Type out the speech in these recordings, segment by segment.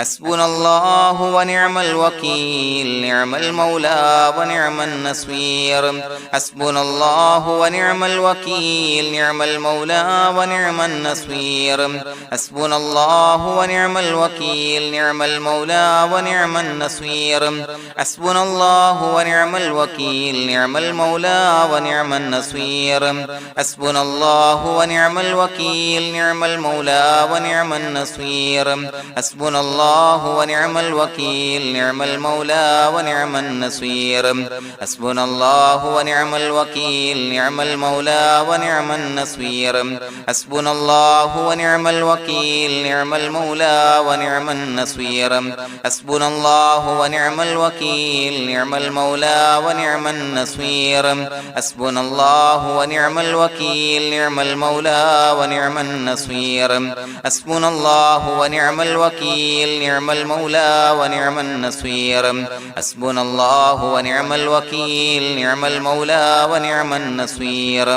حسبنا الله ونعم الوكيل نعم المولى ونعم النصير حسبنا الله ونعم الوكيل نعم المولى ونعم النصير حسبنا الله ونعم الوكيل نعم المولى ونعم النصير حسبنا الله ونعم الوكيل نعم المولى ونعم النصير حسبنا الله ونعم الوكيل نعم المولى ونعم النصير حسبنا الله ونعم الوكيل نعم المولى ونعم النصير حسبنا الله ونعم الوكيل نعم المولى ونعم النصير حسبنا الله ونعم الوكيل نعم المولى ونعم النصير حسبنا الله ونعم الوكيل نعم المولى ونعم النصير حسبنا الله ونعم الوكيل نعم المولى ونعم النصير حسبنا الله ونعم الوكيل نعم المولى ونعم النصير حسبنا الله ونعم الوكيل نعم المولى ونعم النصير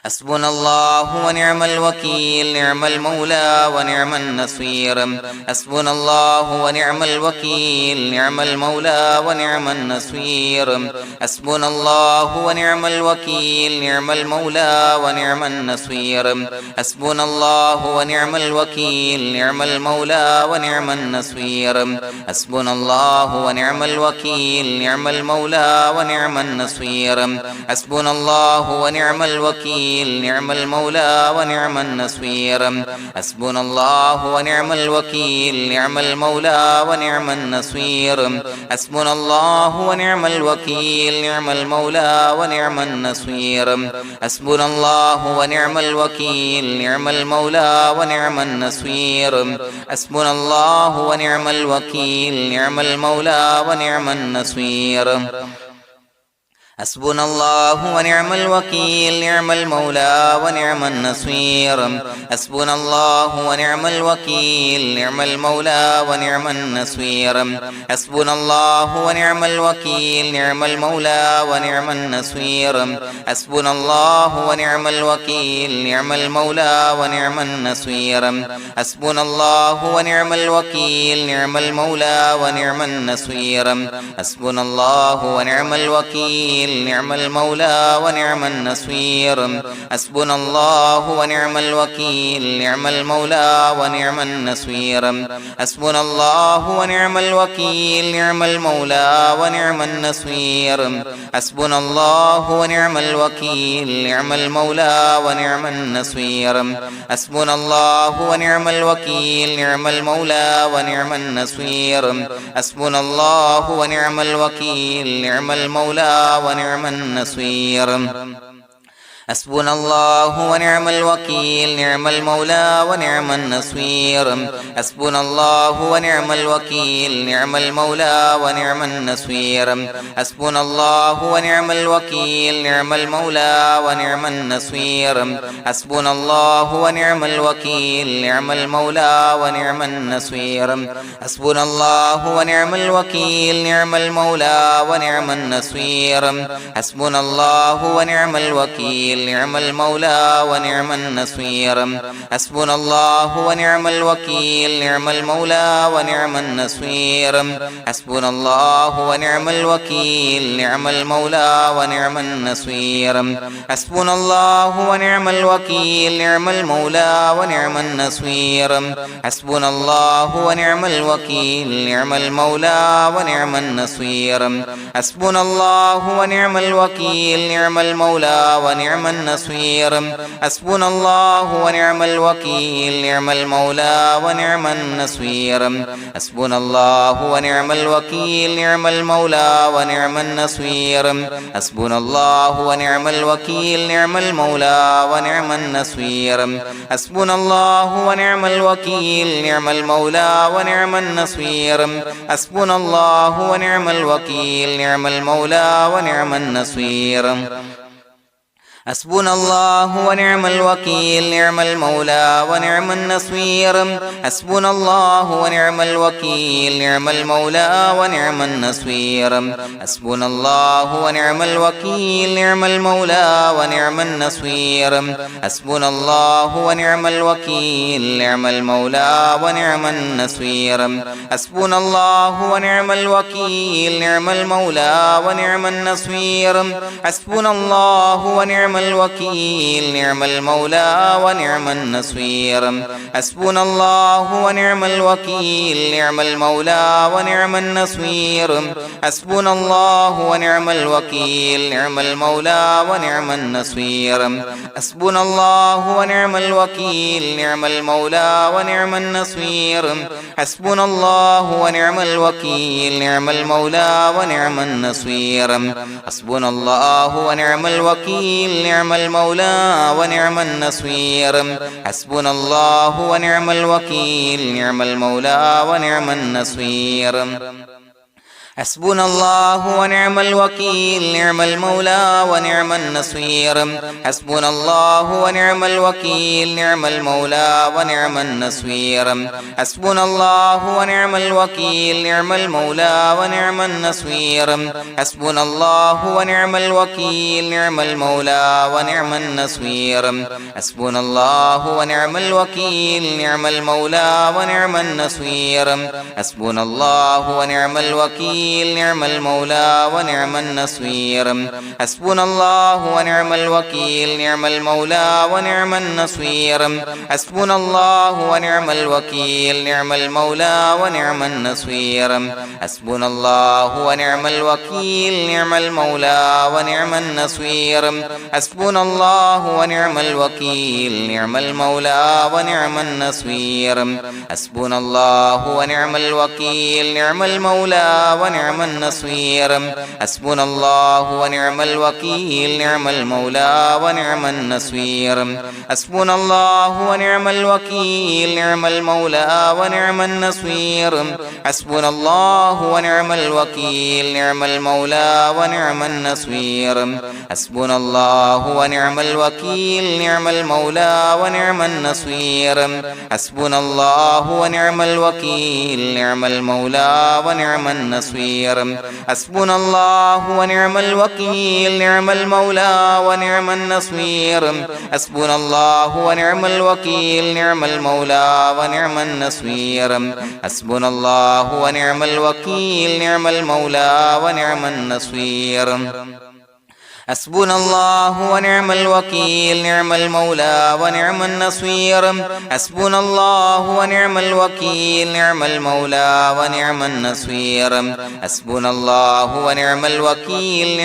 حسبنا الله ونعم الوكيل نعم المولى ونعم النصير حسبنا الله ونعم الوكيل نعم المولى ونعم النصير حسبنا الله ونعم الوكيل نعم المولى ونعم النصير حسبنا الله ونعم الوكيل نعم المولى ونعم النصير حسبنا الله ونعم الوكيل نعم المولى ونعم النصير حسبنا الله ونعم الوكيل نعم المولى ونعم النصير حسبنا الله ونعم الوكيل نعم المولى ونعم النصير حسبنا الله ونعم الوكيل نعم المولى ونعم النصير حسبنا الله ونعم الوكيل نعم المولى ونعم النصير حسبنا الله ونعم الوكيل نعم المولى ونعم النصير حسبنا الله ونعم الوكيل نعم المولى ونعم النصير حسبنا الله ونعم الوكيل نعم المولى ونعم النصير حسبنا الله ونعم الوكيل نعم المولى ونعم النصير حسبنا الله ونعم الوكيل نعم المولى ونعم النصير حسبنا الله ونعم الوكيل نعم المولى ونعم النصير حسبنا الله ونعم الوكيل نعم المولى ونعم النصير حسبنا الله ونعم الوكيل نعم المولى ونعم النصير حسبنا الله ونعم الوكيل نعم المولى ونعم النصير حسبنا الله ونعم الوكيل نعم المولى ونعم النصير حسبنا الله ونعم الوكيل نعم المولى ونعم النصير حسبنا الله ونعم الوكيل نعم المولى ونعم النصير حسبنا الله ونعم الوكيل نعم المولى ونعم النصير حسبنا الله ونعم الوكيل نعم المولى ونعم النصير حسبنا الله ونعم الوكيل نعم المولى ونعم النصير حسبنا الله ونعم الوكيل نعم المولى ونعم النصير حسبنا الله ونعم الوكيل نعم المولى ونعم النصير حسبنا الله ونعم الوكيل نعم المولى ونعم النصير حسبنا الله ونعم الوكيل نعم المولى ونعم النصير حسبنا الله ونعم الوكيل نعم المولى ونعم النصير حسبنا الله ونعم الوكيل نعم المولى ونعم النصير حسبنا الله ونعم الوكيل نعم المولى ونعم النصير حسبنا الله ونعم الوكيل نعم المولى ونعم النصير حسبنا الله ونعم الوكيل نعم المولى ونعم النصير حسبنا الله ونعم الوكيل نعم المولى ونعم النصير حسبنا الله ونعم الوكيل نعم المولى ونعم النصير حسبنا الله ونعم الوكيل نعم المولى ونعم النصير حسبنا الله ونعم الوكيل نعم المولى ونعم النصير حسبنا الله ونعم الوكيل نعم المولى ونعم النصير حسبنا الله ونعم الوكيل نعم المولى ونعم النصير حسبنا الله ونعم الوكيل نعم المولى ونعم النصير حسبنا الله ونعم الوكيل نعم المولى ونعم النصير حسبنا الله ونعم الوكيل نعم المولى ونعم النصير حسبنا الله ونعم الوكيل نعم المولى ونعم النصير حسبنا الله ونعم الوكيل نعم المولى ونعم النصير حسبنا الله ونعم الوكيل نعم المولى ونعم النصير حسبنا الله ونعم الوكيل نعم المولى ونعم النصير حسبنا الله ونعم الوكيل نعم المولى ونعم النصير حسبنا الله ونعم الوكيل نعم المولى ونعم النصير حسبنا الله ونعم الوكيل نعم المولى ونعم النصير حسبنا الله ونعم الوكيل نعم المولى ونعم النصير حسبنا الله ونعم الوكيل نعم المولى ونعم النصير حسبنا الله ونعم الوكيل نعم المولى ونعم النصير حسبنا الله ونعم الوكيل نعم المولى ونعم النصير حسبنا الله ونعم الوكيل نعم المولى ونعم النصير حسبنا الله ونعم الوكيل نعم المولى ونعم النصير حسبنا الله ونعم الوكيل نعم المولى ونعم النصير حسبنا الله ونعم الوكيل نعم المولى ونعم النصير حسبنا الله ونعم الوكيل نعم المولى ونعم النصير حسبنا الله ونعم الوكيل نعم المولى ونعم النصير حسبنا الله ونعم الوكيل نعم المولى ونعم النصير حسبنا الله ونعم الوكيل نعم المولى ونعم النصير حسبنا الله ونعم الوكيل نعم المولى ونعم النصير حسبنا الله ونعم الوكيل نعم المولى ونعم النصير حسبنا الله ونعم الوكيل نعم المولى ونعم النصير حسبنا الله ونعم الوكيل نعم المولى ونعم النصير حسبنا الله ونعم الوكيل نعم المولى ونعم النصير حسبنا الله ونعم الوكيل نعم المولى ونعم النصير حسبنا الله ونعم الوكيل نعم المولى ونعم النصير حسبنا الله ونعم الوكيل نعم المولى ونعم النصير حسبنا الله ونعم الوكيل نعم المولى ونعم النصير حسبنا الله ونعم الوكيل نعم المولى ونعم النصير حسبنا الله ونعم الوكيل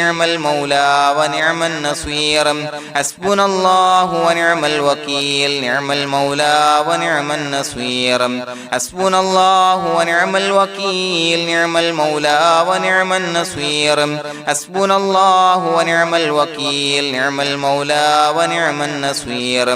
نعم المولى ونعم النصير حسبنا الله ونعم الوكيل نعم المولى ونعم النصير حسبنا الله ونعم الوكيل نعم المولى ونعم النصير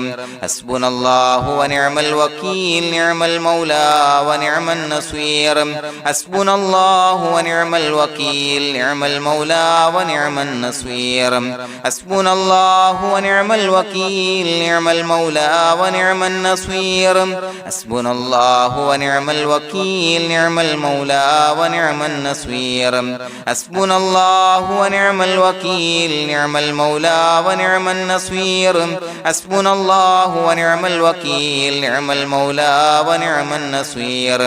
حسبنا الله ونعم الوكيل نعم المولى ونعم النصير حسبنا الله ونعم الوكيل نعم المولى ونعم النصير حسبنا الله ونعم الوكيل نعم المولى ونعم النصير حسبنا الله ونعم الوكيل نعم المولى ونعم النصير حسبنا الله ونعم الوكيل نعم المولى ونعم النصير حسبنا الله ونعم الوكيل نعم المولى ونعم النصير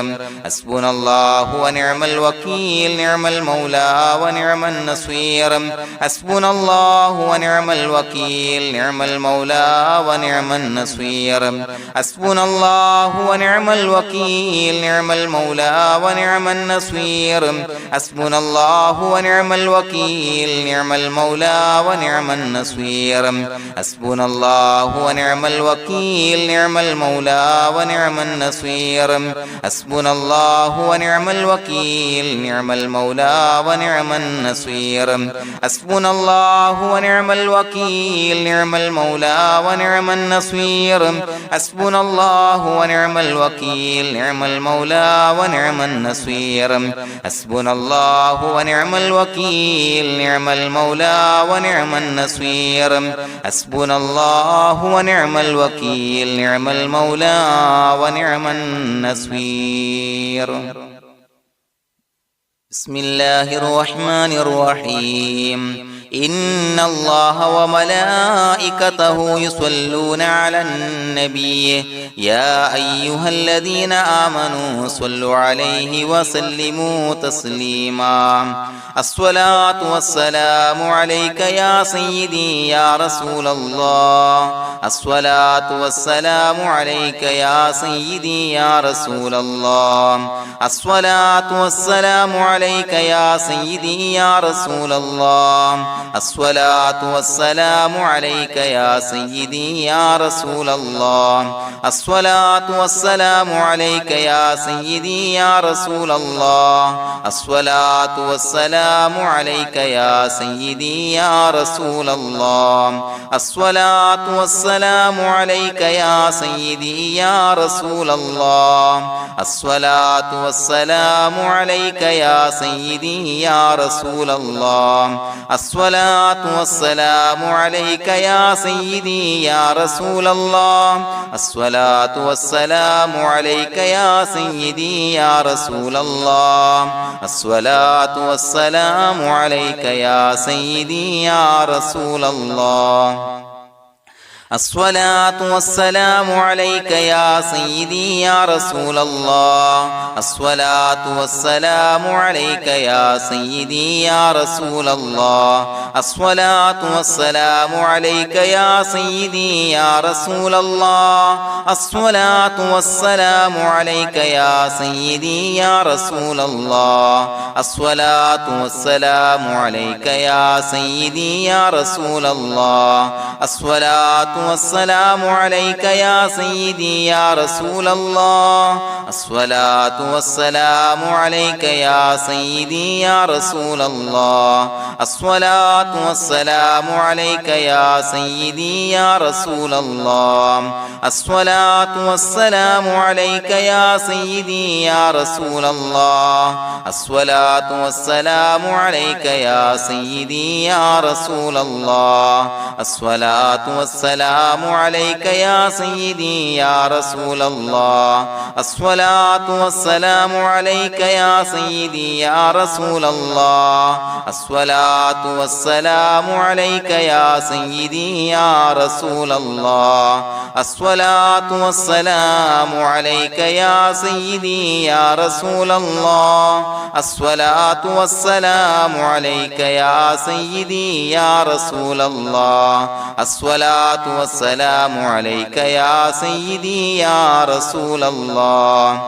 حسبنا الله ونعم الوكيل نعم المولى ونعم النصير حسبنا الله ونعم الوكيل نعم المولى ونعم النصير حسبنا الله ونعم الوكيل نعم المولى ونعم النصير حسبنا الله ونعم الوكيل نعم المولى ونعم النصير حسبنا الله ونعم الوكيل نعم المولى ونعم النصير حسبنا الله ونعم الوكيل نعم المولى ونعم النصير حسبنا الله ونعم الوكيل نعم المولى ونعم النصير حسبنا الله ونعم الوكيل نعم المولى ونعم النصير حسبنا الله ونعم الوكيل نعم المولى ونعم النصير حسبنا الله ونعم الوكيل نعم المولى ونعم النصير بسم الله الرحمن الرحيم إن الله وملائكته يصلون على النبي يا أيها الذين آمنوا صلوا عليه وسلموا تسليما الصلاة والسلام عليك يا سيدي يا رسول الله الصلاة والسلام عليك يا سيدي يا رسول الله الصلاة والسلام عليك يا سيدي يا رسول الله الصلاة والسلام عليك يا سيدي يا رسول الله الصلاة والسلام عليك يا سيدي يا رسول الله الصلاة والسلام عليك يا سيدي يا رسول الله الصلاة والسلام عليك يا سيدي يا رسول الله الصلاة والسلام عليك يا سيدي يا رسول الله الصلاة والسلام عليك يا سيدي يا رسول الله الصلاة والسلام عليك يا سيدي يا رسول الله الصلاة والسلام عليك يا سيدي يا رسول الله الصلاة والسلام عليك يا سيدي يا رسول الله الصلاة والسلام عليك يا سيدي يا رسول الله الصلاة والسلام عليك يا سيدي يا رسول الله الصلاة والسلام عليك يا سيدي يا رسول الله الصلاة والسلام عليك يا سيدي يا رسول الله الصلاة والسلام عليك يا سيدي يا رسول الله الصلاة والسلام عليك يا سيدي يا رسول الله الصلاة والسلام عليك يا سيدي يا رسول الله الصلاة والسلام عليك يا سيدي يا رسول الله الصلاة والسلام عليك يا سيدي يا رسول الله الصلاة والسلام عليك يا سيدي يا رسول الله الصلاة والسلام عليك يا سيدي يا رسول الله الصلاة والسلام عليك يا سيدي يا رسول الله الصلاة والسلام عليك يا سيدي يا رسول الله الصلاة والسلام عليك يا سيدي يا رسول الله الصلاة والسلام عليك يا سيدي يا رسول الله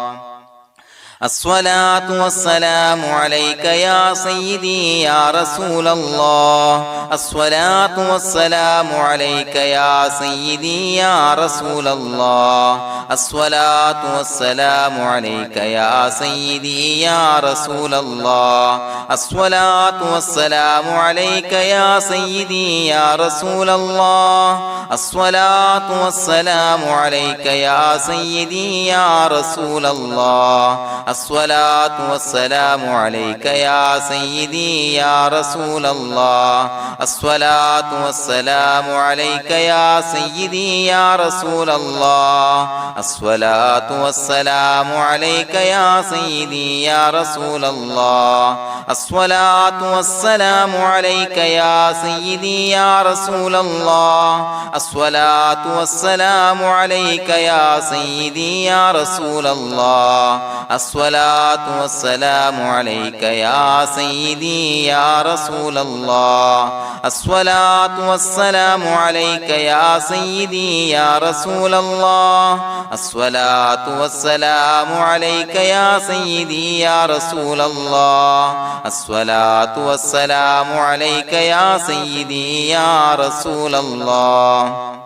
الصلاة والسلام عليك يا سيدي يا رسول الله الصلاة والسلام عليك يا سيدي يا رسول الله الصلاة والسلام عليك يا سيدي يا رسول الله الصلاة والسلام عليك يا سيدي يا رسول الله الصلاة والسلام عليك يا سيدي يا رسول الله الصلاة والسلام عليك يا سيدي يا رسول الله الصلاة والسلام عليك يا سيدي يا رسول الله الصلاة والسلام عليك يا سيدي يا رسول الله الصلاة والسلام عليك يا سيدي يا رسول الله الصلاة والسلام عليك يا سيدي يا رسول الله الصلاة والسلام عليك يا سيدي يا رسول الله الصلاة والسلام عليك يا سيدي يا رسول الله الصلاة والسلام عليك يا سيدي يا رسول الله الصلاة والسلام عليك يا سيدي يا رسول الله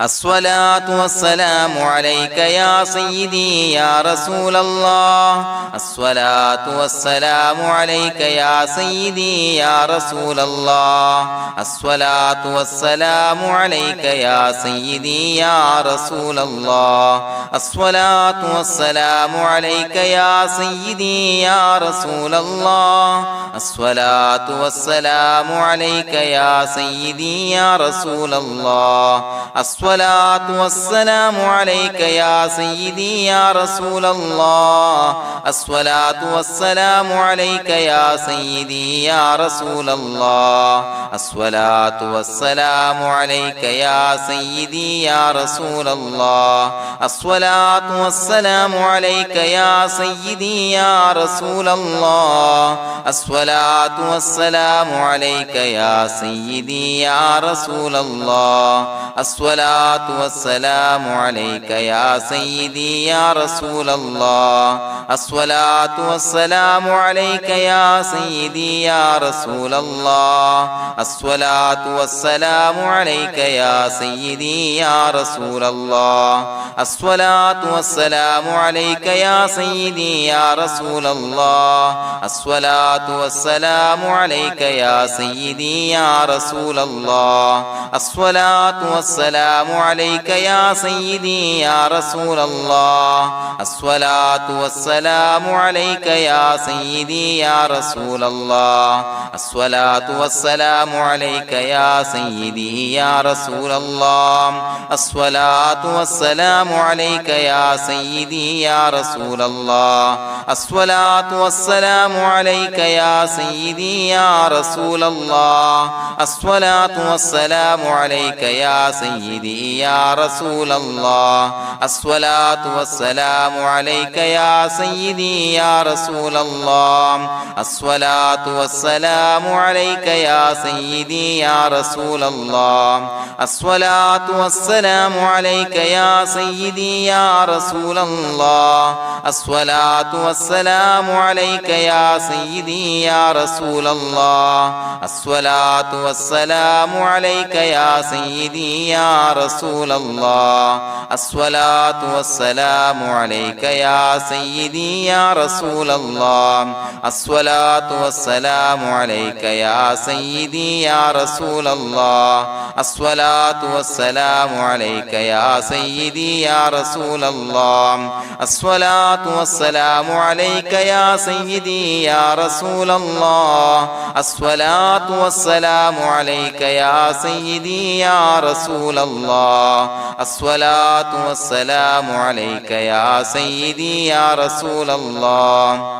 الصلاة والسلام عليك يا سيدي يا رسول الله الصلاة والسلام عليك يا سيدي يا رسول الله الصلاة والسلام عليك يا سيدي يا رسول الله الصلاة والسلام عليك يا سيدي يا رسول الله الصلاة والسلام عليك يا سيدي يا رسول الله الصلاة والسلام عليك يا سيدي يا رسول الله الصلاة والسلام عليك يا سيدي يا رسول الله الصلاة والسلام عليك يا سيدي يا رسول الله الصلاة والسلام عليك يا سيدي يا رسول الله الصلاة والسلام عليك يا سيدي يا رسول الله الصلاة والسلام عليك يا سيدي يا رسول الله الصلاة والسلام عليك يا سيدي يا رسول الله الصلاة والسلام عليك يا سيدي يا رسول الله الصلاة والسلام عليك يا سيدي يا رسول الله الصلاة والسلام عليك يا سيدي يا رسول الله الصلاة والسلام عليك يا سيدي يا رسول الله الصلاة والسلام عليك يا سيدي يا رسول الله الصلاة والسلام عليك يا سيدي يا رسول الله الصلاة والسلام عليك يا سيدي يا رسول الله الصلاة والسلام عليك يا سيدي يا رسول الله الصلاة والسلام عليك يا سيدي يا رسول الله الصلاة والسلام عليك يا سيدي يا رسول الله الصلاة والسلام عليك يا سيدي يا رسول الله الصلاة والسلام عليك يا سيدي يا رسول الله الصلاة والسلام عليك يا سيدي يا رسول الله الصلاة والسلام عليك يا سيدي يا رسول الله الصلاة والسلام عليك يا سيدي يا رسول الله الصلاة والسلام عليك يا سيدي يا رسول الله الصلاة والسلام عليك يا سيدي يا رسول الله الصلاة والسلام عليك يا سيدي يا رسول الله الصلاة والسلام عليك يا سيدي يا رسول الله الصلاة والسلام عليك يا سيدي يا رسول الله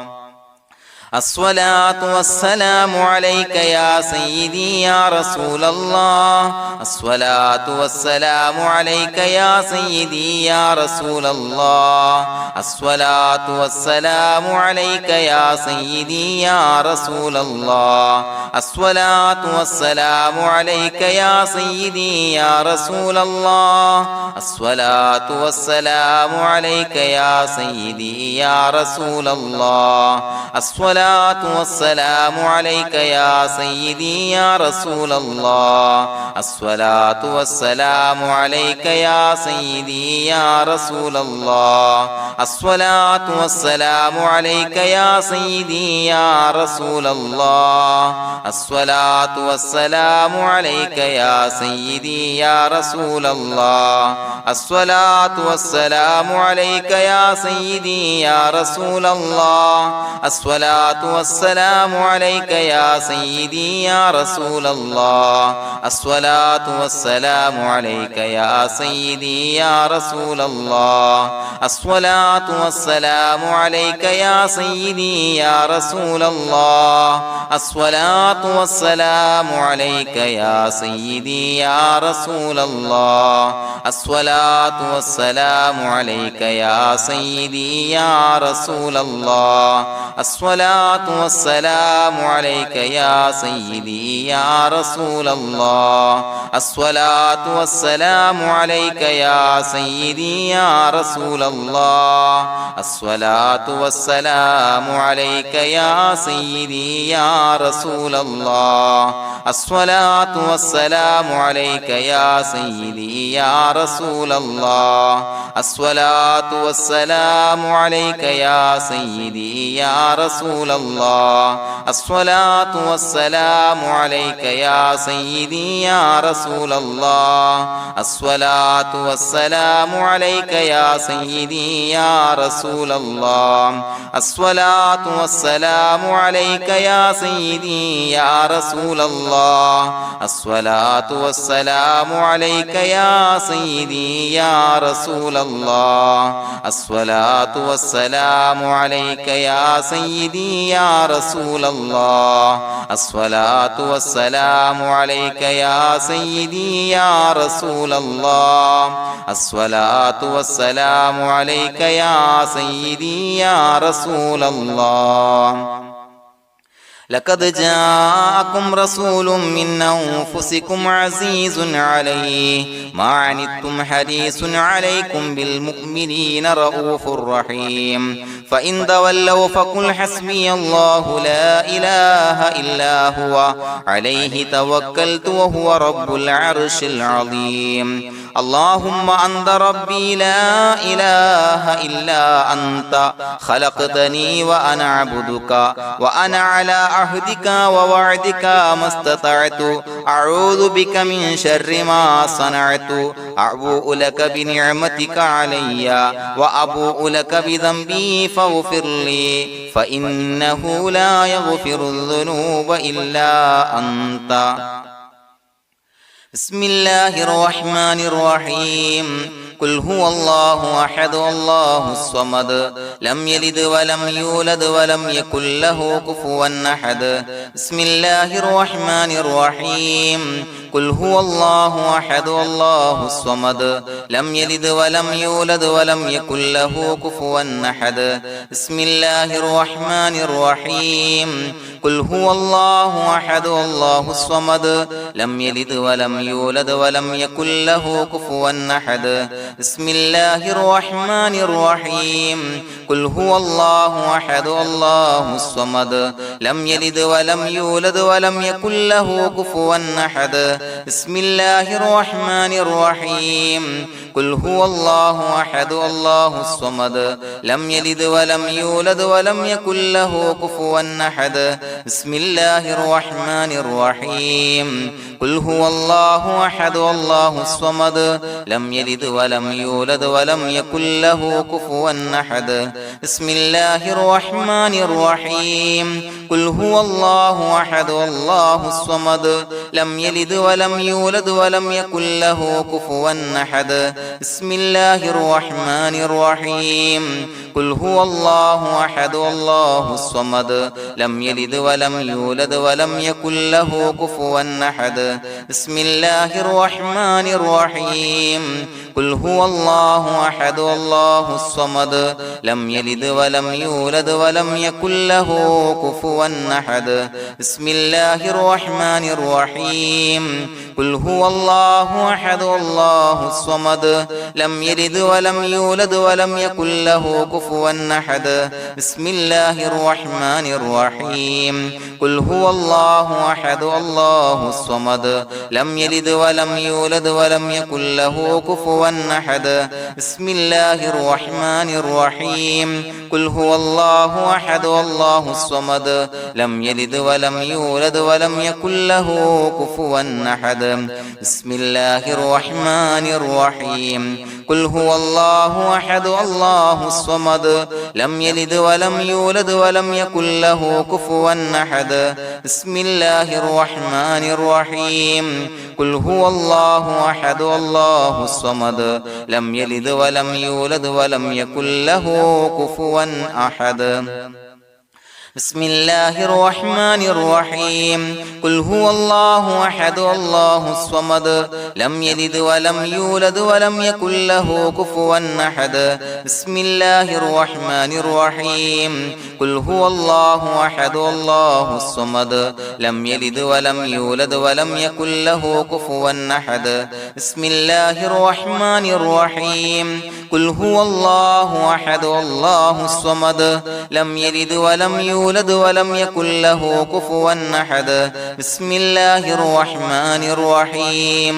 الصلاة والسلام عليك يا سيدي يا رسول الله الصلاة والسلام عليك يا سيدي يا رسول الله الصلاة والسلام عليك يا سيدي يا رسول الله الصلاة والسلام عليك يا سيدي يا رسول الله الصلاة والسلام عليك يا سيدي يا رسول الله الصلاة والسلام عليك يا سيدي يا رسول الله الصلاة والسلام عليك يا سيدي يا رسول الله الصلاة والسلام عليك يا سيدي يا رسول الله الصلاة والسلام عليك يا سيدي يا رسول الله الصلاة والسلام عليك يا سيدي يا رسول الله الصلاة والسلام عليك يا سيدي يا رسول الله الصلاة والسلام عليك يا سيدي يا رسول الله الصلاة والسلام عليك يا سيدي يا رسول الله الصلاة والسلام عليك يا سيدي يا رسول الله الصلاة والسلام عليك يا سيدي يا رسول الله الصلاة الصلاة والسلام عليك يا سيدي يا رسول الله الصلاة والسلام عليك يا سيدي يا رسول الله الصلاة والسلام عليك يا سيدي يا رسول الله الصلاة والسلام عليك يا سيدي يا رسول الله الصلاة والسلام عليك يا سيدي يا رسول الله الصلاة والسلام عليك يا سيدي يا رسول الله الصلاة والسلام عليك يا سيدي يا رسول الله الصلاة والسلام عليك يا سيدي يا رسول الله الصلاة والسلام عليك يا سيدي يا رسول الله الصلاة والسلام عليك يا سيدي يا رسول الله الصلاة والسلام عليك يا سيدي يا رسول الله الصلاة والسلام عليك يا سيدي يا رسول الله لقد جاءكم رسول من أنفسكم عزيز عليه ما عنتم حريص عليكم بالمؤمنين رؤوف رحيم فإن تولوا فقل حسبي الله لا إله إلا هو عليه توكلت وهو رب العرش العظيم اللهم أنت ربي لا إله إلا أنت خلقتني وأنا عبدك وأنا على عهدك ووعدك ما استطعت أعوذ بك من شر ما صنعت أبوء لك بنعمتك علي وأبوء لك بذنبي فاغفر لي فإنه لا يغفر الذنوب إلا أنت بسم الله الرحمن الرحيم قل هو الله أحد الله الصمد لم يلد ولم يولد ولم يكن له كفوا أحد بسم الله الرحمن الرحيم قل هو الله أحد الله الصمد لم يلد ولم يولد ولم يكن له كفوا أحد بسم الله الرحمن الرحيم قل هو الله أحد الله الصمد لم يلد ولم يولد ولم يكن له كفوا أحد بسم الله الرحمن الرحيم قل هو الله أحد الله الصمد لم يلد ولم يولد ولم يكن له كفوا أحد بسم الله الرحمن الرحيم قل هو الله أحد الله الصمد لم يلد ولم يولد ولم يكن له كفوا أحد بسم الله الرحمن الرحيم قل هو الله أحد الله الصمد لم يلد ولم يولد ولم يكن له كفوا أحد بسم الله الرحمن الرحيم قل هو الله أحد الله الصمد لم يلد ولم يولد ولم يكن له كفوا أحد بسم الله الرحمن الرحيم قل هو الله أحد الله الصمد لم يلد ولم يولد ولم يكن له كفوا أحد بسم الله الرحمن الرحيم قل هو الله أحد الله الصمد لم يلد ولم يولد ولم يكن له كفوا أحد بسم الله الرحمن الرحيم قل هو الله أحد الله الصمد لم يلد ولم يولد ولم يكن له كفوا أحد بسم الله الرحمن الرحيم قل هو الله أحد الله الصمد لم يلد ولم يولد ولم يكن له كفوا أحد بسم الله الرحمن الرحيم قل هو الله أحد الله الصمد لم يلد ولم يولد ولم يكن له كفوا أحد بسم الله الرحمن الرحيم قل هو الله أحد الله الصمد لم يلد ولم يولد ولم يكن له كفوا أحد بسم الله الرحمن الرحيم قل هو الله أحد الله الصمد لم يلد ولم يولد ولم يكن له كفوا أحد بسم الله الرحمن الرحيم قل هو الله أحد الله الصمد لم يلد ولم يولد ولم يكن له كفوا أحد بسم الله الرحمن الرحيم قل هو الله أحد الله الصمد لم يلد ولم يولد ولم يكن له كفوا أحد بسم الله الرحمن الرحيم قل هو الله أحد الله الصمد لم يلد ولم يولد ولم يكن له كفوا أحد بسم الله الرحمن الرحيم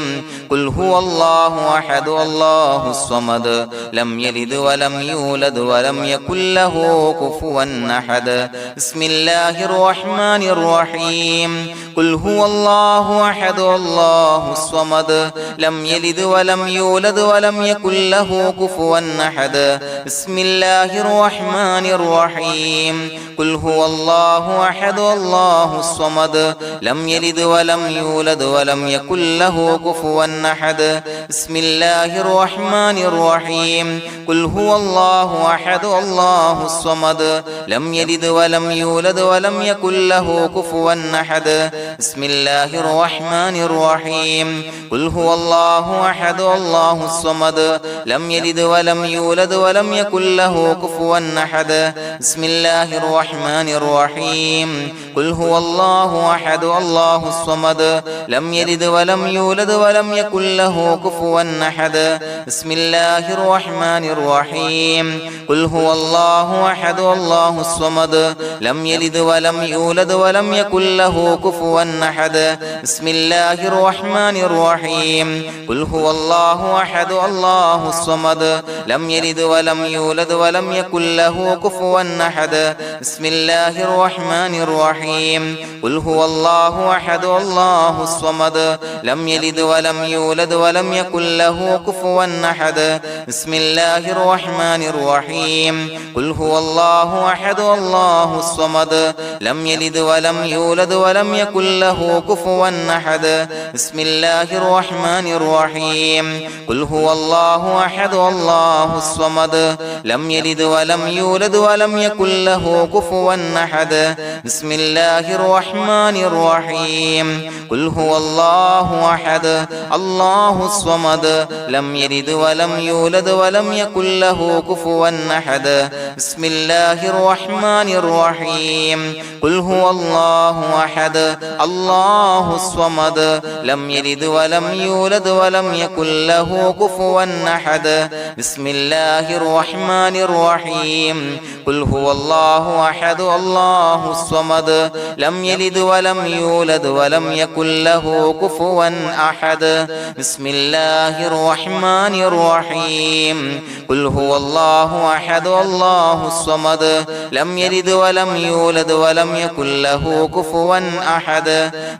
قل هو الله أحد الله الصمد لم يلد ولم يولد ولم يكن له كفوا أحد بسم الله الرحمن الرحيم قل هو الله أحد الله الصمد لم يلد ولم يولد ولم يكن له كفوا أحد بسم الله الرحمن الرحيم قل هو الله أحد الله الصمد لم يلد ولم يولد ولم يكن له كفوا أحد بسم الله الرحمن الرحيم قل هو الله أحد الله الصمد لم يلد ولم يولد ولم يكن له كفوا أحد بسم الله الرحمن الرحيم قل هو الله أحد الله الصمد لم يلد ولم يولد ولم يكن له كفوا أحد بسم الله الرحمن الرحيم قل هو الله أحد الله الصمد لم يلد ولم يولد ولم يكن له كفوا أحد بسم الله الرحمن الرحيم قل هو الله أحد الله الصمد لم يلد ولم يولد ولم يكن له كفوا أحد بسم الله الرحمن الرحيم قل هو الله أحد الله الصمد لم يلد ولم يولد ولم يكن له كفوا أحد بسم الله الرحمن الرحيم قل هو الله أحد الله الصمد لم يلد ولم يولد ولم يكن له كفوا أحد بسم الله الرحمن الرحيم قل هو الله أحد الله الصمد لم يلد ولم يولد ولم يكن له كفوا أحد بسم الله الرحمن الرحيم قل هو الله أحد الله الصمد لم يلد ولم يولد ولم يكن له كفوا أحد بسم الله الرحمن الرحيم قل هو الله أحد الله الصمد لم يلد ولم يولد ولم يكن له كفوا أحد بسم الله الرحمن الرحيم قل هو الله أحد الله الصمد لم يلد ولم يولد ولم يكن له كفوا أحد بسم الله الرحمن الرحيم قل هو الله أحد الله الصمد لم يلد ولم يولد ولم يكن له كفوا أحد بسم الله الرحمن الرحيم قل هو الله أحد الله الصمد لم يلد ولم يولد ولم يكن له كفوا أحد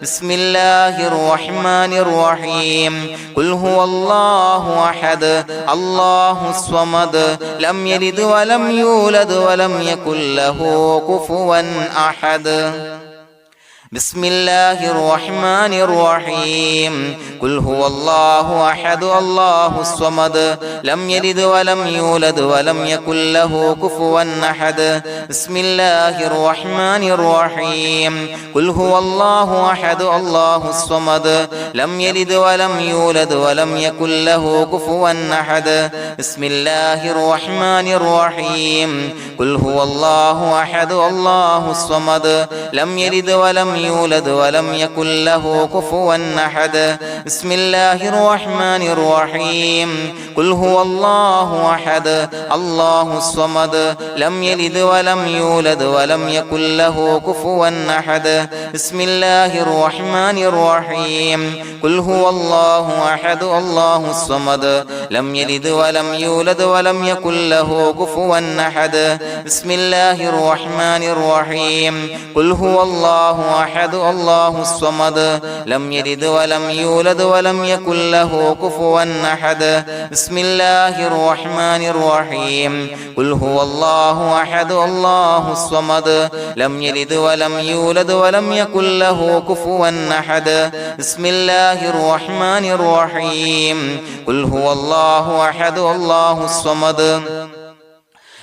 بسم الله الرحمن الرحيم قل هو الله أحد الله الصمد لم يلد ولم يولد ولم يكن له كفوا أحد بسم الله الرحمن الرحيم قل هو الله أحد الله الصمد لم يلد ولم يولد ولم يكن له كفوا أحد بسم الله الرحمن الرحيم قل هو الله أحد الله الصمد لم يلد ولم يولد ولم يكن له كفوا أحد بسم الله الرحمن الرحيم قل هو الله أحد الله الصمد لم يلد ولم يولد ولم يكن له كفوا أحد بسم الله الرحمن الرحيم قل هو الله أحد الله الصمد لم يلد ولم يولد ولم يكن له كفوا أحد بسم الله الرحمن الرحيم قل هو الله أحد الله الصمد لم يلد ولم يولد ولم يكن له كفوا أحد بسم الله الرحمن الرحيم قل هو الله أحد الله الصمد لم يلد ولم يولد ولم يكن له كفوا أحد بسم الله الرحمن الرحيم قل هو الله أحد الله الصمد لم يلد ولم يولد ولم يكن له كفوا أحد بسم الله الرحمن الرحيم قل هو الله أحد الله الصمد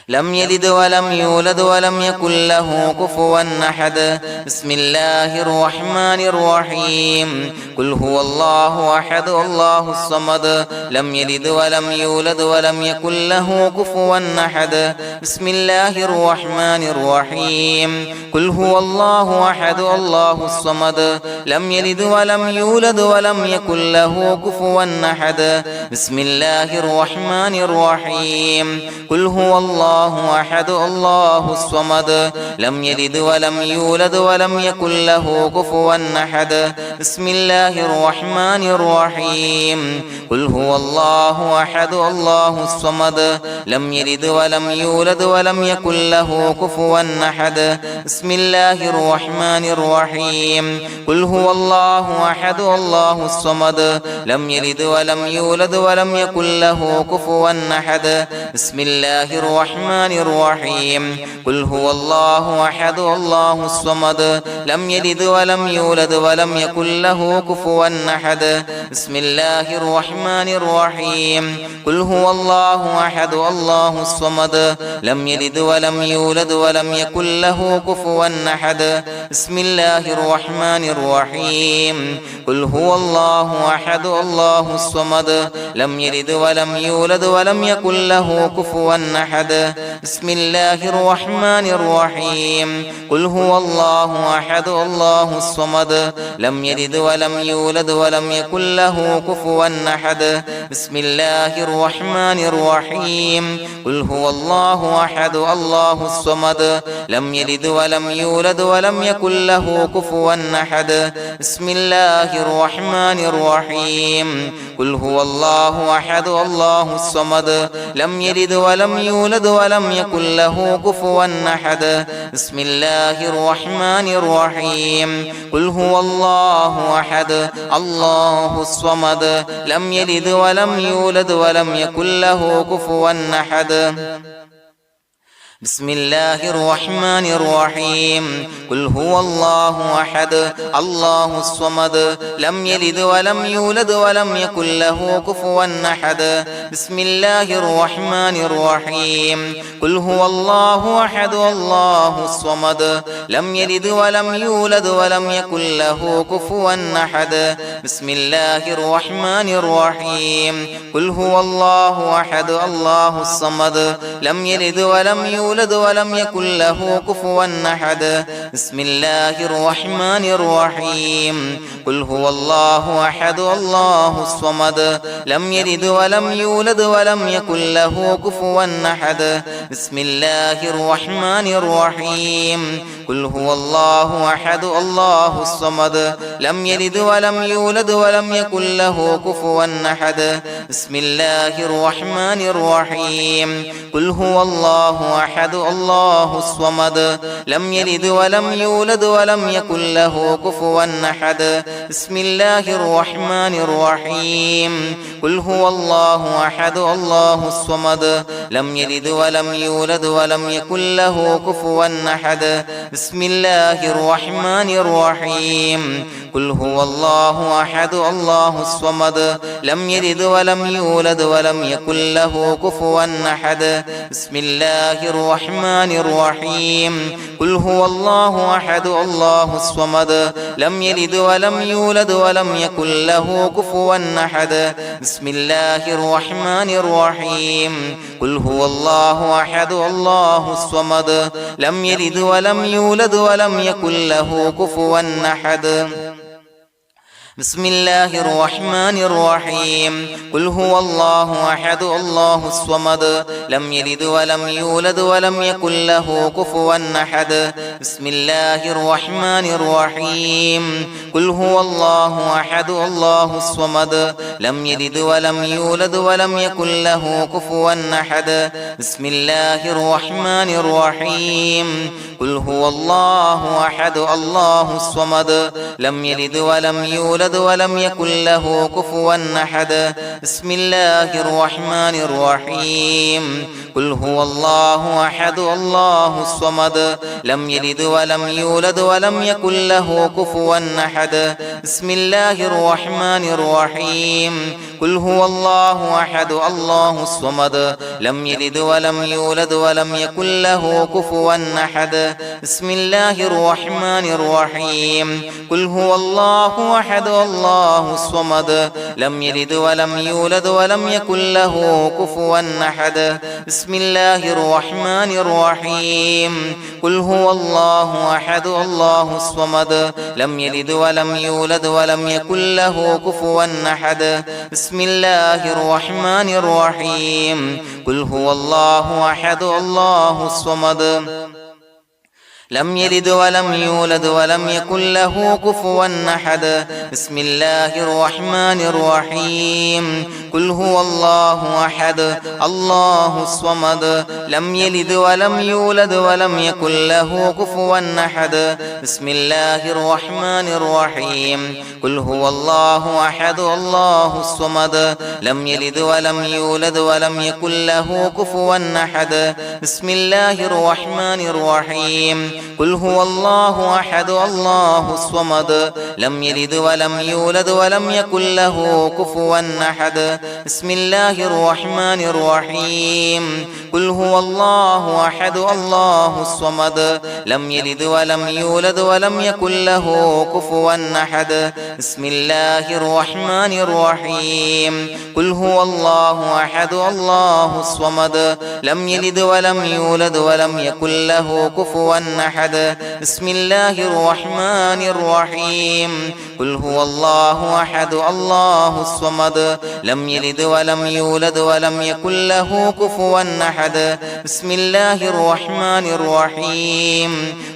لم يلد ولم يولد ولم يكن له كفوا أحد بسم الله الرحمن الرحيم قل هو الله أحد الله الصمد لم يلد ولم يولد ولم يكن له كفوا أحد بسم الله الرحمن الرحيم قل هو الله أحد الله الصمد لم يلد ولم يولد ولم يكن له كفوا أحد بسم الله الرحمن الرحيم قل هو الله أحد الله الصمد لم يلد ولم يولد ولم يكن له كفوا أحد بسم الله الرحمن الرحيم قل هو الله أحد الله الصمد لم يلد ولم يولد ولم يكن له كفوا أحد بسم الله الرحمن الرحيم قل هو الله أحد الله الصمد لم يلد ولم يولد ولم يكن له كفوا أحد بسم الله الرحمن الرحيم قل هو الله أحد الله الصمد لم يلد ولم يولد ولم يكن له كفوا أحد بسم الله الرحمن الرحيم قل هو الله أحد الله الصمد لم يلد ولم يولد ولم يكن له كفوا أحد بسم الله الرحمن الرحيم قل هو الله أحد الله الصمد لم يلد ولم يولد ولم يكن له كفوا أحد بسم الله الرحمن الرحيم قل هو الله أحد الله الصمد لم يلد ولم يولد ولم يكن له كفوا أحد بسم الله الرحمن الرحيم قل هو الله أحد الله الصمد لم يلد ولم يولد ولم يكن له كفوا أحد بسم الله الرحمن الرحيم قل هو الله أحد الله الصمد لم يلد ولم يولد ولم يكن له كفوا أحد بسم الله الرحمن الرحيم قل هو الله أحد الله الصمد لم يلد ولم يولد ولم يكن له كفوا أحد بسم الله الرحمن الرحيم قل هو الله أحد الله الصمد لم يلد ولم يولد ولم يكن له كفوا أحد بسم الله الرحمن الرحيم قل هو الله أحد الله الصمد لم يلد ولم يولد ولم يكن له كفوا أحد بسم الله الرحمن الرحيم قل هو الله أحد الله الصمد لم يلد ولم يولد ولم يكن له كفوا أحد بسم الله الرحمن الرحيم قل هو الله أحد الله الصمد لم يلد ولم يولد ولم يكن له كفوا أحد بسم الله الرحمن الرحيم قل هو الله أحد الله الصمد لم يلد ولم يولد ولم يكن له كفوا أحد بسم الله الرحمن الرحيم قل هو الله أحد الله الصمد لم يلد ولم يولد ولم يكن له كفوا أحد بسم الله الرحمن الرحيم قل هو الله أحد الله الصمد لم يلد ولم يولد ولم يكن له كفوا أحد بسم الله الرحمن الرحيم قل هو الله أحد الله الصمد لم يلد ولم يولد ولم يكن له كفوا أحد بسم الله الرحمن الرحيم قل هو الله أحد الله الصمد لم يلد ولم يولد ولم يكن له كفوا أحد بسم الله الرحمن الرحيم قل هو الله أحد الله الصمد لم يلد ولم يولد ولم يكن له كفوا أحد بسم الله الرحمن الرحيم قل هو الله أحد الله الصمد لم يلد ولم يولد ولم يكن له كفوا أحد بسم الله الرحمن الرحيم قل هو الله أحد الله الصمد لم يلد ولم يولد ولم يكن له كفوا أحد بسم الله الرحمن الرحيم قل هو الله أحد الله الصمد لم يلد ولم يولد يولد ولم يكن له كفوا أحد بسم الله الرحمن الرحيم قل هو الله أحد الله الصمد لم يلد ولم يولد ولم يكن له كفوا أحد بسم الله الرحمن الرحيم قل هو الله أحد الله الصمد لم يلد ولم يولد ولم يكن له كفوا أحد بسم الله الرحمن الرحيم قل هو الله أحد الله الصمد لم يلد ولم يولد ولم يكن له كفوا أحد بسم الله الرحمن الرحيم قل هو الله أحد الله الصمد لم يلد ولم يولد ولم يكن له كفوا أحد بسم الله الرحمن الرحيم قل هو الله أحد الله الصمد لم يلد ولم يولد ولم يكن له كفوا أحد بسم الله الرحمن الرحيم قل هو الله أحد الله الصمد لم يلد ولم يولد ولم يكن له كفوا أحد بسم الله الرحمن الرحيم قل هو الله أحد الله الصمد لم يلد ولم يولد ولم يكن له كفوا أحد بسم الله الرحمن الرحيم قل هو الله أحد الله الصمد لم يلد ولم يولد ولم يكن له كفوا أحد بسم الله الرحمن الرحيم قل هو الله أحد الله الصمد لم يلد ولم يولد ولم يكن له كفوا أحد بسم الله الرحمن الرحيم قل هو الله أحد الله الصمد لم يلد ولم يولد ولم يكن له كفوا أحد بسم الله الرحمن الرحيم قل هو الله أحد الله الصمد لم يلد ولم يولد ولم يكن له كفوا أحد بسم الله الرحمن الرحيم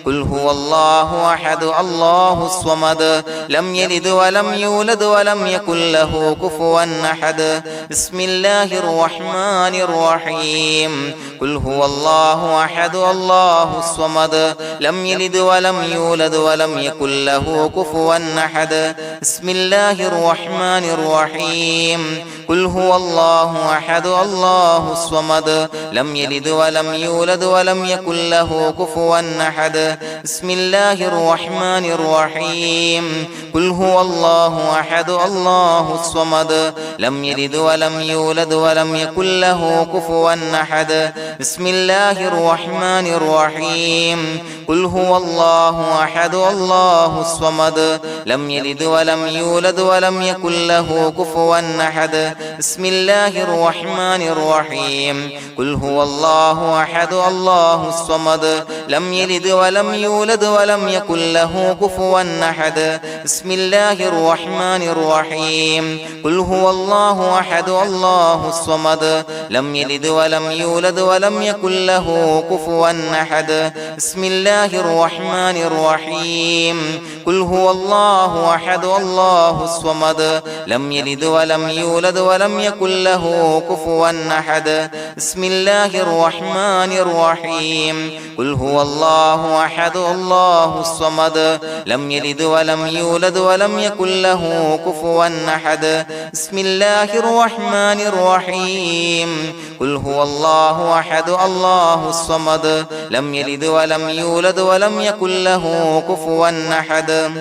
قل هو الله أحد الله الصمد لم يلد ولم يولد ولم يكن له كفوا أحد بسم الله الرحمن الرحيم قل هو الله أحد الله الصمد لم يلد ولم يولد ولم يكن له كفوا أحد بسم الله الرحمن الرحيم قل هو الله أحد الله الصمد لم يلد ولم يولد ولم يكن له كفوا أحد بسم الله الرحمن الرحيم قل هو الله أحد الله الصمد لم يلد ولم يولد ولم يكن له كفوا أحد بسم الله الرحمن الرحيم قل هو الله أحد الله الصمد لم يلد ولم يولد ولم يكن له كفوا أحد بسم الله الرحمن الرحيم قل هو الله أحد الله الصمد لم يلد ولم يولد ولم يكن له كفوا أحد بسم الله الرحمن الرحيم قل هو الله أحد الله الصمد لم يلد ولم يولد ولم يكن له كفوا أحد بسم الله الرحمن الرحيم قل هو الله أحد الله الصمد لم يلد ولم يولد ولم يكن له كفوا أحد بسم الله الرحمن الرحيم قل هو الله أحد الله الصمد لم يلد ولم يولد ولم يكن له كفوا أحد بسم الله الرحمن الرحيم قل هو الله أحد الله الصمد لم يلد ولم يولد ولم يكن له كفوا أحد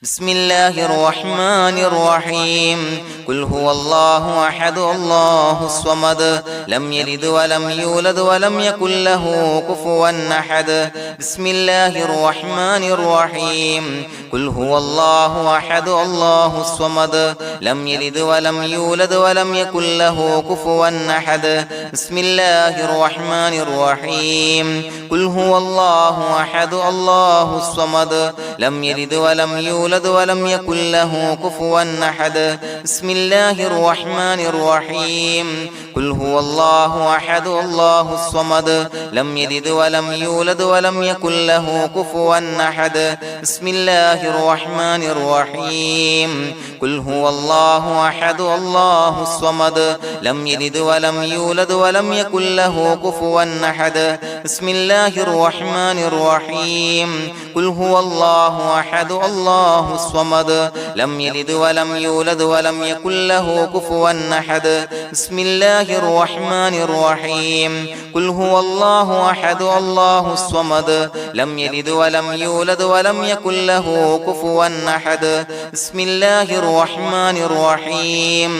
بسم الله الرحمن الرحيم قل هو الله أحد الله الصمد لم يلد ولم يولد ولم يكن له كفوا أحد بسم الله الرحمن الرحيم قل هو الله أحد الله الصمد لم يلد ولم يولد ولم يكن له كفوا أحد بسم الله الرحمن الرحيم قل هو الله أحد الله الصمد لم يلد ولم يولد ولم يكن له كفوا أحد بسم الله الرحمن الرحيم قل هو الله أحد الله الصمد لم يلد ولم يولد ولم يكن له كفوا أحد بسم الله الرحمن الرحيم قل هو الله أحد الله الصمد لم يلد ولم يولد ولم يكن له كفوا أحد بسم الله الرحمن الرحيم قل هو الله الله أحد الله الصمد لم يلد ولم يولد ولم يكن له كفوا أحد بسم الله الرحمن الرحيم قل هو الله أحد الله الصمد لم يلد ولم يولد ولم يكن له كفوا أحد بسم الله الرحمن الرحيم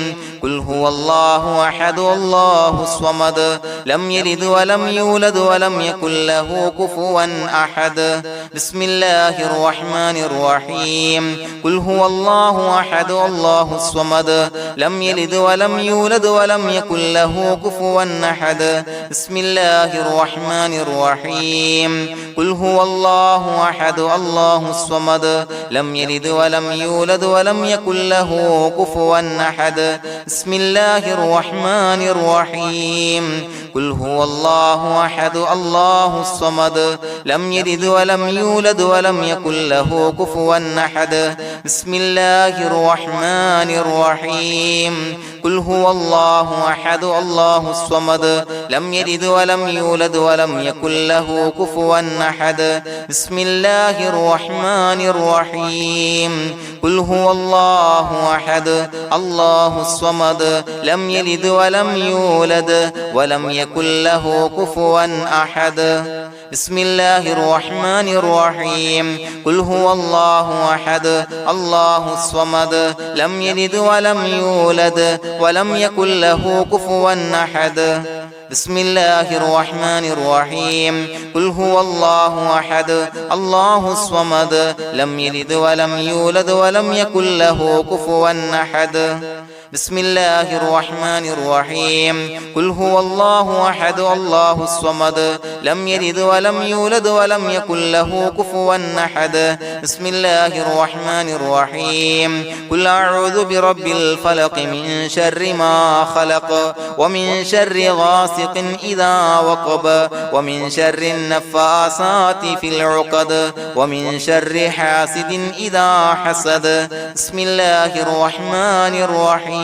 قل هو الله أحد الله الصمد لم يلد ولم يولد ولم يكن له كفوا أحد بسم الله الرحمن الرحيم قل هو الله أحد الله الصمد لم يلد ولم يولد ولم يكن له كفوا أحد بسم الله الرحمن الرحيم قل هو الله أحد الله الصمد لم يلد ولم يولد ولم يكن له كفوا أحد بسم الله الرحمن الرحيم قل هو الله أحد الله الصمد لم يلد ولم يولد ولم يكن له كفوا أحد بسم الله الرحمن الرحيم قل هو الله أحد الله الصمد لم يلد ولم يولد ولم يكن له كفوا أحد بسم الله الرحمن الرحيم قل هو الله أحد الله الصمد لم يلد ولم يولد ولم يكن له كفوا أحد بسم الله الرحمن الرحيم قل هو الله أحد الله الصمد لم يلد ولم يولد ولم يكن له كفوا أحد بسم الله الرحمن الرحيم قل هو الله أحد الله الصمد لم يلد ولم يولد ولم يكن له كفوا أحد بسم الله الرحمن الرحيم قل هو الله أحد الله الصمد لم يلد ولم يولد ولم يكن له كفوا أحد بسم الله الرحمن الرحيم قل أعوذ برب الفلق من شر ما خلق ومن شر غاسق إذا وقب ومن شر النفاثات في العقد ومن شر حاسد إذا حسد بسم الله الرحمن الرحيم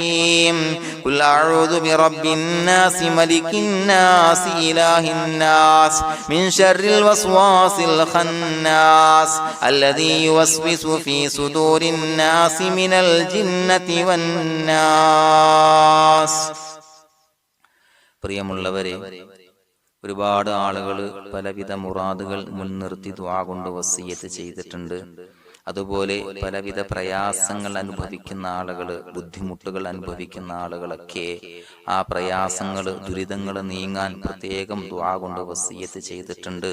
قل أعوذ برب الناس ملك الناس إله الناس من شر الوسواس الخناس الذي يوسوس في صدور الناس من الجنة والناس. പ്രിയമുള്ളവരെ, ഒരുപാട് ആളുകൾ പലവിധ മുറാദുകൾ മുൻനിർത്തി ദുആ കൊണ്ട് വസിയ്യത്ത് ചെയ്തിട്ടുണ്ട്. അതുപോലെ പലവിധ പ്രയാസങ്ങൾ അനുഭവിക്കുന്ന ആളുകൾ, ബുദ്ധിമുട്ടുകൾ അനുഭവിക്കുന്ന ആളുകളൊക്കെ ആ പ്രയാസങ്ങൾ, ദുരിതങ്ങൾ നീങ്ങാൻ പ്രത്യേകം ദുആ കൊണ്ട് വസിയ്യത്ത് ചെയ്തിട്ടുണ്ട്.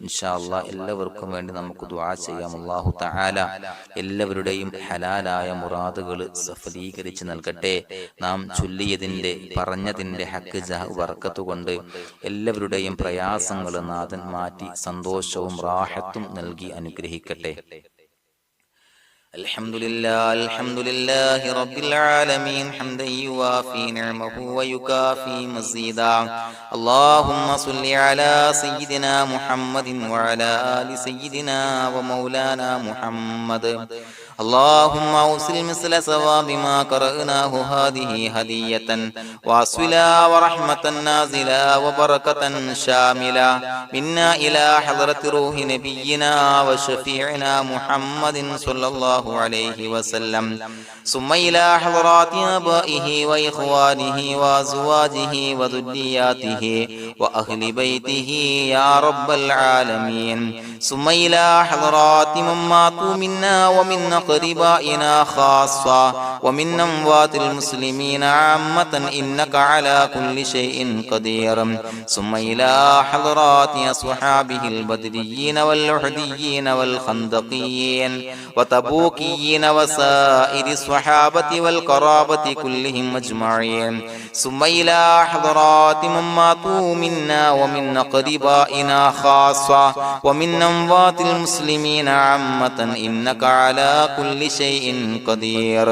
ഇൻഷാ അല്ലാഹ് എല്ലാവർക്കും വേണ്ടി നമുക്ക് ദുആ ചെയ്യാം. അല്ലാഹു തആല എല്ലാവരുടെയും ഹലാലായ മുറാദുകൾ സഫലീകരിച്ച് നൽകട്ടെ. നാം ചൊല്ലിയതിന്റെ, പറഞ്ഞതിന്റെ ഹക്ക് ജാഹ് ബർക്കത്ത് കൊണ്ട് എല്ലാവരുടെയും പ്രയാസങ്ങൾ നാഥൻ മാറ്റി സന്തോഷവും റാഹത്തും നൽകി അനുഗ്രഹിക്കട്ടെ. الحمد لله رب العالمين حمدا يوافي نعمه ويكافي مزيدا. اللهم صل على سيدنا محمد وعلى آل سيدنا ومولانا محمد. اللهم أوصل مثل ثواب ما قرأناه هذه هدية واصلا ورحمة نازلا وبركة شاملة منا إلى حضرة روح نبينا وشفيعنا محمد صلى الله عليه وسلم، ثم إلى حضرات آبائه وإخوانه وأزواجه وذرياته وأهل بيته يا رب العالمين، ثم إلى حضرات من ماتوا منا ومن أقربائنا خاصة ومن أموات المسلمين عامة إنك على كل شيء قدير، ثم إلى حضرات أصحابه البدريين والأحديين والخندقيين وتبوكيين وسائر الصحابة والقرابة كلهم أجمعين، ثم إلى حضرات من ماتوا منا ومن أقربائنا خاصة ومن أموات المسلمين عامة إنك على كل شيء قدير.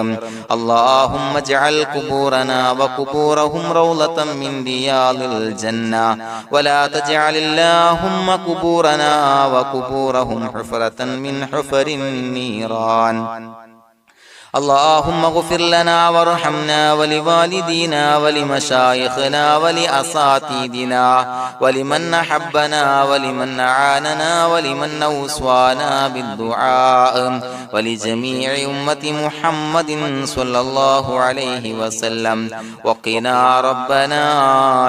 اللهم اجعل قبورنا وقبورهم روضة من رياض الجنة، ولا تجعل اللهم قبورنا وقبورهم حفرة من حفر النيران. اللهم اغفر لنا وارحمنا ولوالدينا ولمشايخنا ولأساتذتنا ولمن أحبنا ولمن أعاننا ولمن أوصانا بالدعاء ولجميع أمة محمد صلى الله عليه وسلم وقنا ربنا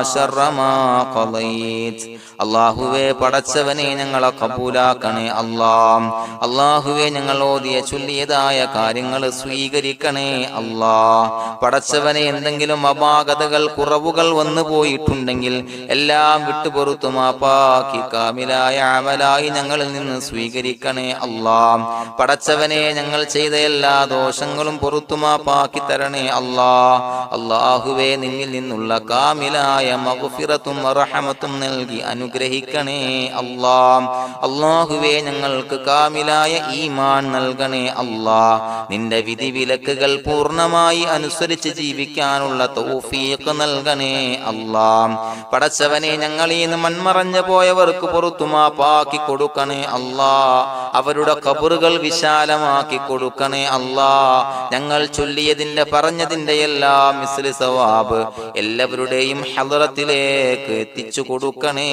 شر ما قضيت. അള്ളാഹുവേ പടച്ചവനെ ഞങ്ങളെ കബൂലാക്കണേ അല്ലാഹ്. അള്ളാഹുവേ ഞങ്ങൾ ഓതിയ ചൊല്ലിയതായ കാര്യങ്ങൾ സ്വീകരിക്കണേ അല്ലാഹ്. പടച്ചവനെ എന്തെങ്കിലും അപാകതകൾ കുറവുകൾ വന്നു പോയിട്ടുണ്ടെങ്കിൽ എല്ലാം വിട്ടുപൊറുത്തു മാപ്പാക്കി കാമിലായ അമലായി ഞങ്ങളിൽ നിന്ന് സ്വീകരിക്കണേ അല്ലാഹ്. പടച്ചവനെ ഞങ്ങൾ ചെയ്ത എല്ലാ ദോഷങ്ങളും പൊറുത്തു മാപ്പാക്കി തരണേ അല്ലാഹ്. അള്ളാഹുവേ നിന്നിൽ നിന്നുള്ള കാമിലായ മഗ്ഫിറത്തും റഹമത്തും നൽകി അനുഗ്രഹിക്കണേ അല്ലാഹ്. അല്ലാഹുവേ ഞങ്ങൾക്ക് കാമിലായ ഈമാൻ നൽകണേ അല്ലാഹ്. നിന്റെ വിധി വിലക്കുകൾ പൂർണ്ണമായി അനുസരിച്ച് ജീവിക്കാനുള്ള തൗഫീഖ് നൽകണേ അല്ലാഹ്. പടച്ചവനെ ഞങ്ങളിൽ നിന്ന് മൺമറഞ്ഞു പോയവർക്ക് പുറത്തു മാപ്പാക്കി കൊടുക്കണേ അല്ലാഹ്. അവരുടെ ഖബറുകൾ വിശാലമാക്കി കൊടുക്കണേ അല്ലാഹ്. ഞങ്ങൾ ചൊല്ലിയതിന്റെ പറഞ്ഞതിന്റെ എല്ലാം മിസ്ലി സവാബ് എല്ലാവരുടെയും ഹളറത്തിലേക്ക് എത്തിച്ചു കൊടുക്കണേ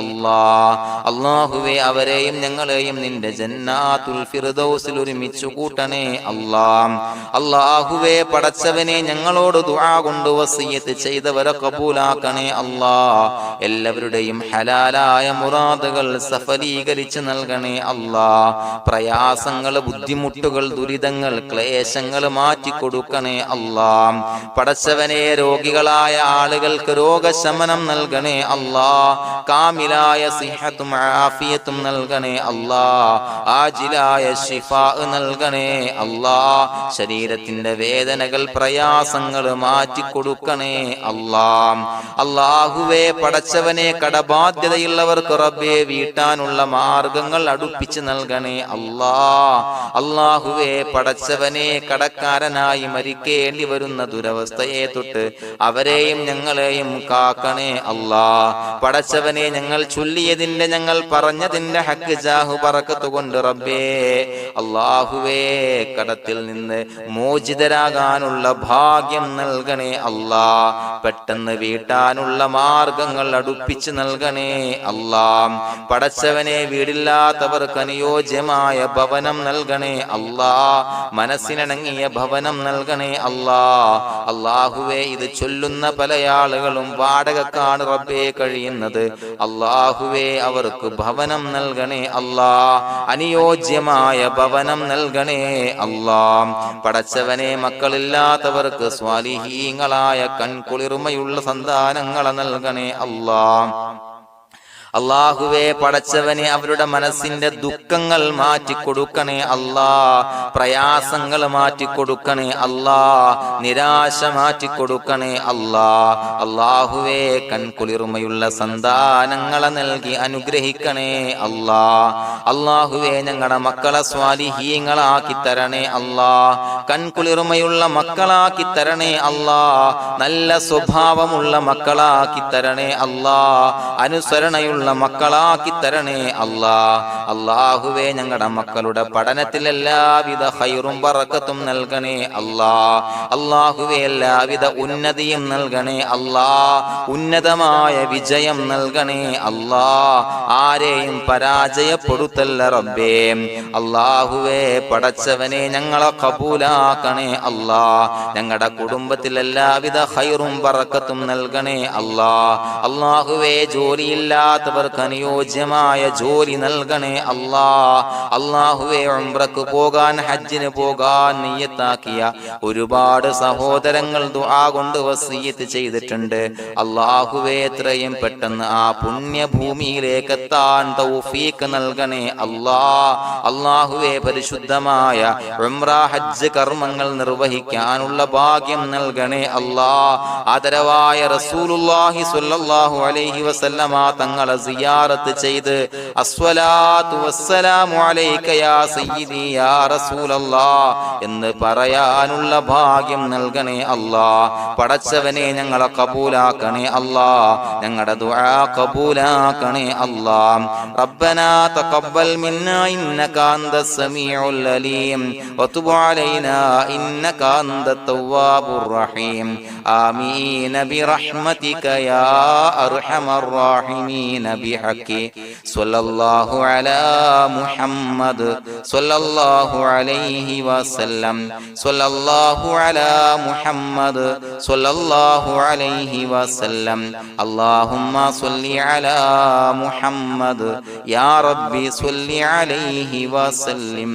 അല്ലാഹ്. അല്ലാഹുവേ അവരെയും ഞങ്ങളെയും നിന്റെ ജന്നാത്തുൽ ഫിർദൗസിൽ ഒരുമിച്ചു കൂട്ടണേ അല്ലാഹ്. അല്ലാഹുവേ പടച്ചവനെ ഞങ്ങളോട് ദുആ കൊണ്ട് വസിയത്ത് ചെയ്തവരെ കബൂലാക്കണേ അല്ലാഹ്. എല്ലാവരുടെയും ഹലാലായ മുറാദുകൾ സഫലീകരിച്ച് നൽകണേ അല്ലാഹ്. പ്രയാസങ്ങൾ, ബുദ്ധിമുട്ടുകൾ, ദുരിതങ്ങൾ, ക്ലേശങ്ങൾ മാറ്റിക്കൊടുക്കണേ അല്ലാഹ്. പടച്ചവനെ രോഗികളായ ആളുകൾക്ക് രോഗശമനം നൽകണേ അല്ലാഹ്. കാമിലായ സിഹത്തും ആഫിയത്തും നൽകണേ അല്ലാഹ്. ആജിലായ ശിഫാ നൽകണേ അല്ലാഹ്. ശരീരത്തിന്റെ വേദനകൾ, പ്രയാസങ്ങൾ മാറ്റിക്കൊടുക്കണേ അല്ലാഹ്. അല്ലാഹുവേ പടച്ചവനെ കടബാധ്യതയുള്ളവർക്ക് റബ്ബേ വീട്ടാനുള്ള മാർഗങ്ങൾ അടുപ്പിച്ച് നൽകണേ അല്ലാഹ്. അല്ലാഹുവേ പടച്ചവനെ കടക്കാരനായി മരിക്കേണ്ടി വരുന്ന ദുരവസ്ഥയെ തൊട്ട് അവരെയും ഞങ്ങളെയും കാക്കണേ അല്ലാഹ്. പടച്ചവനെ ഞങ്ങൾ ചൊല്ലിയതിന്റെ, ഞങ്ങൾ പറഞ്ഞതിന്റെ ഹക്ക് ജാഹു ബറക്കത്ത് കൊണ്ട് റബ്ബേ അല്ലാഹുവേ കടത്തിൽ നിന്ന് മോചിതരാകാനുള്ള ഭാഗ്യം നൽകണേ അല്ലാഹ്. പെട്ടെന്ന് വീട്ടാനുള്ള മാർഗങ്ങൾ അടുപ്പിച്ച് നൽകണേ അല്ലാഹ്. പടച്ചവനെ വീടില്ലാത്തവർക്ക് അനുയോജ്യമായ ഭവനം നൽകണേ അല്ലാഹ്. മനസ്സിനിണങ്ങിയ ഭവനം നൽകണേ അല്ലാഹ്. അല്ലാഹുവേ ഇത് ചൊല്ലുന്ന പല ആളുകളും വാടകക്കാണ് റബ്ബേ കഴിയുന്നത്. അല്ലാഹുവേ അവർക്ക് ഭവനം നൽകണേ അല്ലാഹ്. അനുയോജ്യമായ ഭവനം നൽകണേ അല്ലാഹ്. പടച്ചവനെ മക്കളില്ലാത്തവർക്ക് സ്വാലിഹീങ്ങളായ കൺകുളിർമയുള്ള സന്താനങ്ങളെ നൽകണേ അല്ലാഹ്. അല്ലാഹുവേ പടച്ചവനെ അവരുടെ മനസ്സിന്റെ ദുഃഖങ്ങൾ മാറ്റിക്കൊടുക്കണേ അല്ലാഹ്. പ്രയാസങ്ങൾ മാറ്റിക്കൊടുക്കണേ അല്ലാഹ്. നിരാശ മാറ്റിക്കൊടുക്കണേ അല്ലാഹ്. അല്ലാഹുവേ കൺകുളിർമയുള്ള സന്താനങ്ങളെ നൽകി അനുഗ്രഹിക്കണേ അല്ലാഹ്. അല്ലാഹുവേ ഞങ്ങളുടെ മക്കളെ സ്വാലിഹീങ്ങളാക്കി തരണേ അല്ലാഹ്. കൺകുളിർമയുള്ള മക്കളാക്കി തരണേ അല്ലാഹ്. നല്ല സ്വഭാവമുള്ള മക്കളാക്കി തരണേ അല്ലാഹ്. അനുസരണയുള്ള മക്കളാക്കി തരണേ അല്ലാഹ്. അല്ലാഹുവേ ഞങ്ങളുടെ മക്കളുടെ പഠനത്തിൽ എല്ലാവിധ ഖൈറും ബറക്കത്തും നൽകണേ അല്ലാഹ്. അല്ലാഹുവേ എല്ലാവിധ ഉന്നതിയും നൽകണേ അല്ലാഹ്. ഉന്നതമായ വിജയം നൽകണേ അല്ലാഹ്. ആരെയും പരാജയപ്പെടുത്തല്ല റബ്ബേ. അല്ലാഹുവേ പടച്ചവനെ ഞങ്ങളെ കബൂലാക്കണേ അല്ലാഹ്. ഞങ്ങളുടെ കുടുംബത്തിൽ എല്ലാവിധ ഖൈറും ബറക്കത്തും നൽകണേ അല്ലാഹ്. അല്ലാഹുവേ ജോലിയില്ലാത്ത അനുയോജ്യമായ ജോലി നൽകണേ അല്ലാഹ്. അല്ലാഹുവേ ഉംറക്ക് പോകാൻ, ഹജ്ജിന് പോകാൻ നിയ്യത്താക്കിയ ഒരുപാട് സഹോദരങ്ങൾ ദുആ കൊണ്ട് വസിയത്ത് ചെയ്തിട്ടുണ്ട്. അല്ലാഹുവേ എത്രയും പെട്ടെന്ന് ആ പുണ്യഭൂമിയിലേക്ക് എത്താൻ തൗഫീഖ് നൽകണേ അല്ലാഹ്. അല്ലാഹുവേ പരിശുദ്ധമായ ഉംറ ഹജ്ജ് കർമ്മങ്ങൾ നിർവഹിക്കാനുള്ള ഭാഗ്യം നൽകണേ അല്ലാഹ്. ആദരവായ റസൂലുള്ളാഹി സ്വല്ലല്ലാഹു അലൈഹി വസല്ലമ തങ്ങളെ സിയാറത്ത് ചെയ്ത് അസ്സലാത്തു വസ്സലാമു അലൈക യാ സയ്യിദി യാ റസൂലല്ലാഹ് എന്ന് പറയാനുള്ള ഭാഗ്യം നൽകണേ അല്ലാഹ്. പടച്ചവനെ ഞങ്ങളെ കബൂലാക്കണേ അല്ലാഹ്, ഞങ്ങളുടെ ദുആ കബൂലാക്കണേ അല്ലാഹ്. റബ്ബനാ തഖബ്ബൽ മിന്നാ ഇന്നക അന്തസ് സമീഉൽ അലീം വതുബ് അലൈനാ ഇന്നക അന്തത് തവ്വാബുർ റഹീം. ആമീൻ ബിറഹ്മതിക യാ അർഹമർ റഹീമീൻ ബിഹഖി സ്വല്ലല്ലാഹു അലാ മുഹമ്മദ് സ്വല്ലല്ലാഹു അലൈഹി വസല്ലം സ്വല്ലല്ലാഹു അലാ മുഹമ്മദ് സ്വല്ലല്ലാഹു അലൈഹി വസല്ലം. അല്ലാഹുമ്മ സ്വല്ലി അലാ മുഹമ്മദ് യാ റബ്ബി സ്വല്ലി അലൈഹി വസല്ലം.